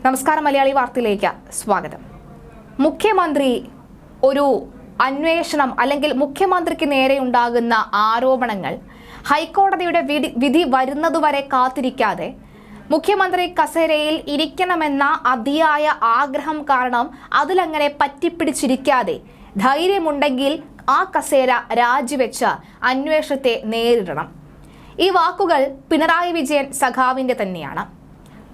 നമസ്കാരം, മലയാളി വാർത്തയിലേക്ക് സ്വാഗതം. മുഖ്യമന്ത്രി ഒരു അന്വേഷണം അല്ലെങ്കിൽ മുഖ്യമന്ത്രിക്ക് നേരെ ഉണ്ടാകുന്ന ആരോപണങ്ങൾ ഹൈക്കോടതിയുടെ വിധി വരുന്നതുവരെ കാത്തിരിക്കാതെ മുഖ്യമന്ത്രി കസേരയിൽ ഇരിക്കണമെന്ന അതിയായ ആഗ്രഹം കാരണം അതിലങ്ങനെ പറ്റിപ്പിടിച്ചിരിക്കാതെ ധൈര്യമുണ്ടെങ്കിൽ ആ കസേര രാജിവെച്ച് അന്വേഷണത്തെ നേരിടണം. ഈ വാക്കുകൾ പിണറായി വിജയൻ സഖാവിൻ്റെ തന്നെയാണ്.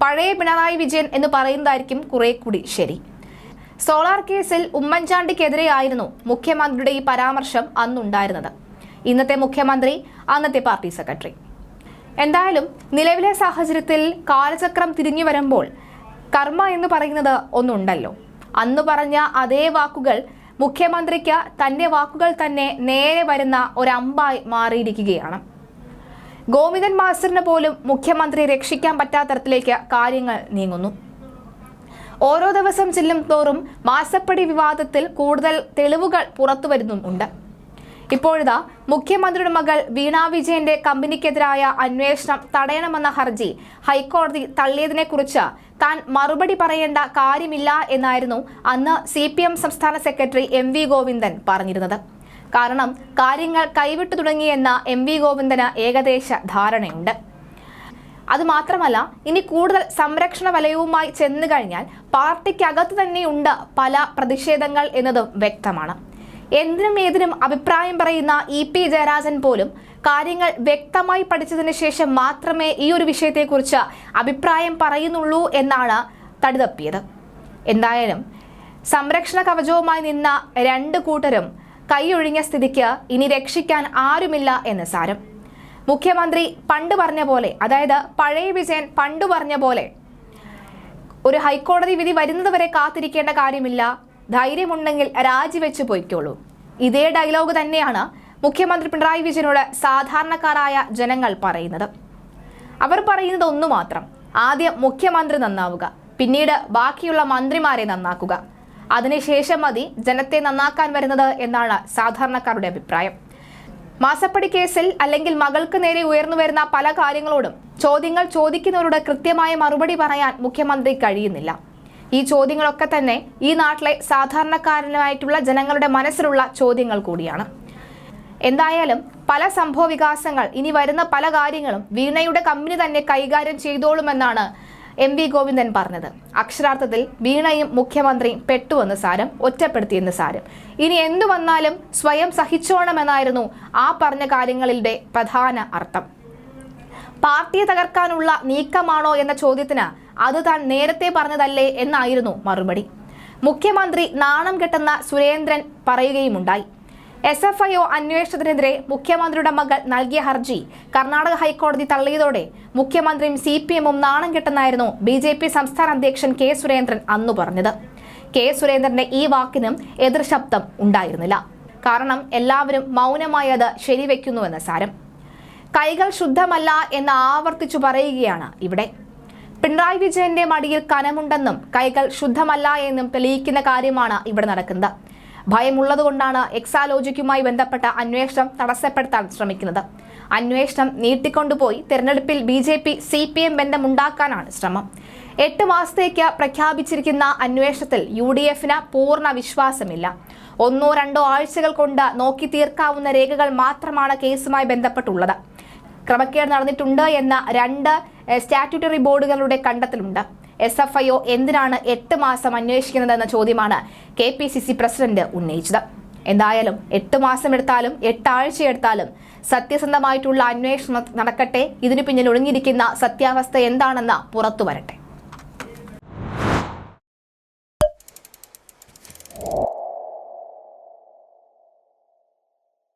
പഴയ പിണറായി വിജയൻ എന്ന് പറയുന്നതായിരിക്കും കുറെ കൂടി ശരി. സോളാർ കേസിൽ ഉമ്മൻചാണ്ടിക്കെതിരെയായിരുന്നു മുഖ്യമന്ത്രിയുടെ ഈ പരാമർശം അന്നുണ്ടായിരുന്നത്. ഇന്നത്തെ മുഖ്യമന്ത്രി, അന്നത്തെ പാർട്ടി സെക്രട്ടറി. എന്തായാലും നിലവിലെ സാഹചര്യത്തിൽ കാലചക്രം തിരിഞ്ഞു വരുമ്പോൾ കർമ്മ എന്ന് പറയുന്നത് ഒന്നുണ്ടല്ലോ. അന്ന് പറഞ്ഞ അതേ വാക്കുകൾ മുഖ്യമന്ത്രിക്ക് തന്റെ വാക്കുകൾ തന്നെ നേരെ വരുന്ന ഒരമ്പായി മാറിയിരിക്കുകയാണ്. ഗോവിന്ദൻ മാസ്റ്ററിന് പോലും മുഖ്യമന്ത്രിയെ രക്ഷിക്കാൻ പറ്റാത്ത തരത്തിലേക്ക് കാര്യങ്ങൾ നീങ്ങുന്നു. ഓരോ ദിവസം ചെല്ലും തോറും മാസപ്പടി വിവാദത്തിൽ കൂടുതൽ തെളിവുകൾ പുറത്തു വരുന്നുമുണ്ട്. ഇപ്പോഴിതാ മുഖ്യമന്ത്രിയുടെ മകൾ വീണ വിജയന്റെ കമ്പനിക്കെതിരായ അന്വേഷണം തടയണമെന്ന ഹർജി ഹൈക്കോടതി തള്ളിയതിനെക്കുറിച്ച് താൻ മറുപടി പറയേണ്ട കാര്യമില്ല എന്നായിരുന്നു അന്ന് CPM സംസ്ഥാന സെക്രട്ടറി MV ഗോവിന്ദൻ പറഞ്ഞിരുന്നത്. കാരണം കാര്യങ്ങൾ കൈവിട്ടു തുടങ്ങിയെന്ന MV ഗോവിന്ദന് ഏകദേശ ധാരണയുണ്ട്. അതുമാത്രമല്ല, ഇനി കൂടുതൽ സംരക്ഷണ വലയവുമായി ചെന്നു കഴിഞ്ഞാൽ പാർട്ടിക്കകത്ത് തന്നെയുണ്ട് പല പ്രതിഷേധങ്ങൾ എന്നതും വ്യക്തമാണ്. എന്തിനും ഏതിനും അഭിപ്രായം പറയുന്ന EP ജയരാജൻ പോലും കാര്യങ്ങൾ വ്യക്തമായി പഠിച്ചതിന് ശേഷം മാത്രമേ ഈ ഒരു വിഷയത്തെക്കുറിച്ച് അഭിപ്രായം പറയുന്നുള്ളൂ എന്നാണ് തടിതപ്പിയത്. എന്തായാലും സംരക്ഷണ കവചവുമായി നിന്ന രണ്ട് കൂട്ടരും കൈയൊഴിഞ്ഞ സ്ഥിതിക്ക് ഇനി രക്ഷിക്കാൻ ആരുമില്ല എന്ന് സാരം. മുഖ്യമന്ത്രി പണ്ട് പറഞ്ഞ പോലെ, അതായത് പഴയ വിജയൻ പണ്ട് പറഞ്ഞ പോലെ, ഒരു ഹൈക്കോടതി വിധി വരുന്നതുവരെ കാത്തിരിക്കേണ്ട കാര്യമില്ല, ധൈര്യമുണ്ടെങ്കിൽ രാജിവെച്ച് പോയിക്കോളൂ. ഇതേ ഡയലോഗ് തന്നെയാണ് മുഖ്യമന്ത്രി പിണറായി വിജയനോട് സാധാരണക്കാരായ ജനങ്ങൾ പറയുന്നത്. അവർ പറയുന്നത് ഒന്നു മാത്രം: ആദ്യം മുഖ്യമന്ത്രി നന്നാവുക, പിന്നീട് ബാക്കിയുള്ള മന്ത്രിമാരെ നന്നാക്കുക, അതിനുശേഷം മതി ജനത്തെ നന്നാക്കാൻ വരുന്നത് എന്നാണ് സാധാരണക്കാരുടെ അഭിപ്രായം. മാസപ്പടി കേസിൽ അല്ലെങ്കിൽ മകൾക്ക് നേരെ ഉയർന്നു വരുന്ന പല കാര്യങ്ങളോടും ചോദ്യങ്ങൾ ചോദിക്കുന്നവരോട് കൃത്യമായ മറുപടി പറയാൻ മുഖ്യമന്ത്രി കഴിയുന്നില്ല. ഈ ചോദ്യങ്ങളൊക്കെ തന്നെ ഈ നാട്ടിലെ സാധാരണക്കാരനായിട്ടുള്ള ജനങ്ങളുടെ മനസ്സിലുള്ള ചോദ്യങ്ങൾ കൂടിയാണ്. എന്തായാലും പല സംഭവ വികാസങ്ങൾ, ഇനി വരുന്ന പല കാര്യങ്ങളും വീണയുടെ കമ്പനി തന്നെ കൈകാര്യം ചെയ്തോളുമെന്നാണ് MV ഗോവിന്ദൻ പറഞ്ഞത്. അക്ഷരാർത്ഥത്തിൽ വീണയും മുഖ്യമന്ത്രിയും പെട്ടുവെന്ന് സാരം, ഒറ്റപ്പെടുത്തിയെന്ന് സാരം. ഇനി എന്തു വന്നാലും സ്വയം സഹിച്ചോണമെന്നായിരുന്നു ആ പറഞ്ഞ കാര്യങ്ങളിലെ പ്രധാന അർത്ഥം. പാർട്ടിയെ തകർക്കാനുള്ള നീക്കമാണോ എന്ന ചോദ്യത്തിന് അത് താൻ നേരത്തെ പറഞ്ഞതല്ലേ എന്നായിരുന്നു മറുപടി. മുഖ്യമന്ത്രി നാണം കെട്ടെന്ന സുരേന്ദ്രൻ പറയുകയുമുണ്ടായി. SFIO അന്വേഷണത്തിനെതിരെ മുഖ്യമന്ത്രിയുടെ മകൾ നൽകിയ ഹർജി കർണാടക ഹൈക്കോടതി തള്ളിയതോടെ മുഖ്യമന്ത്രിയും CPM-ഉം നാണം കെട്ടെന്നായിരുന്നു BJP സംസ്ഥാന അധ്യക്ഷൻ K. സുരേന്ദ്രൻ അന്നു പറഞ്ഞത്. K. സുരേന്ദ്രന്റെ ഈ വാക്കിനും എതിർശബ്ദം ഉണ്ടായിരുന്നില്ല. കാരണം എല്ലാവരും മൗനമായി അത് ശരിവെക്കുന്നുവെന്ന് സാരം. കൈകൾ ശുദ്ധമല്ല എന്ന് ആവർത്തിച്ചു പറയുകയാണ് ഇവിടെ. പിണറായി വിജയന്റെ മടിയിൽ കനമുണ്ടെന്നും കൈകൾ ശുദ്ധമല്ല എന്നും തെളിയിക്കുന്ന കാര്യമാണ് ഇവിടെ നടക്കുന്നത്. ഭയമുള്ളതുകൊണ്ടാണ് എക്സാലോജിക്കുമായി ബന്ധപ്പെട്ട അന്വേഷണം തടസ്സപ്പെടുത്താൻ ശ്രമിക്കുന്നത്. അന്വേഷണം നീട്ടിക്കൊണ്ടുപോയി തെരഞ്ഞെടുപ്പിൽ BJP CPM ബന്ധമുണ്ടാക്കാനാണ് ശ്രമം. 8 മാസത്തേക്ക് പ്രഖ്യാപിച്ചിരിക്കുന്ന അന്വേഷണത്തിൽ UDF-ന് പൂർണ്ണ വിശ്വാസമില്ല. 1-2 ആഴ്ചകൾ കൊണ്ട് നോക്കി തീർക്കാവുന്ന രേഖകൾ മാത്രമാണ് കേസുമായി ബന്ധപ്പെട്ടുള്ളത്. ക്രമക്കേട് നടന്നിട്ടുണ്ട് എന്ന 2 സ്റ്റാറ്റ്യൂട്ടറി ബോർഡുകളുടെ കണ്ടെത്തലുണ്ട്. SFIO എന്തിനാണ് 8 മാസം അന്വേഷിക്കുന്നതെന്ന ചോദ്യമാണ് KPCC പ്രസിഡന്റ് ഉന്നയിച്ചത്. എന്തായാലും 8 മാസം എടുത്താലും 8 ആഴ്ച എടുത്താലും സത്യസന്ധമായിട്ടുള്ള അന്വേഷണം നടക്കട്ടെ. ഇതിനു പിന്നിൽ ഒളിഞ്ഞിരിക്കുന്ന സത്യാവസ്ഥ എന്താണെന്ന് പുറത്തു വരട്ടെ.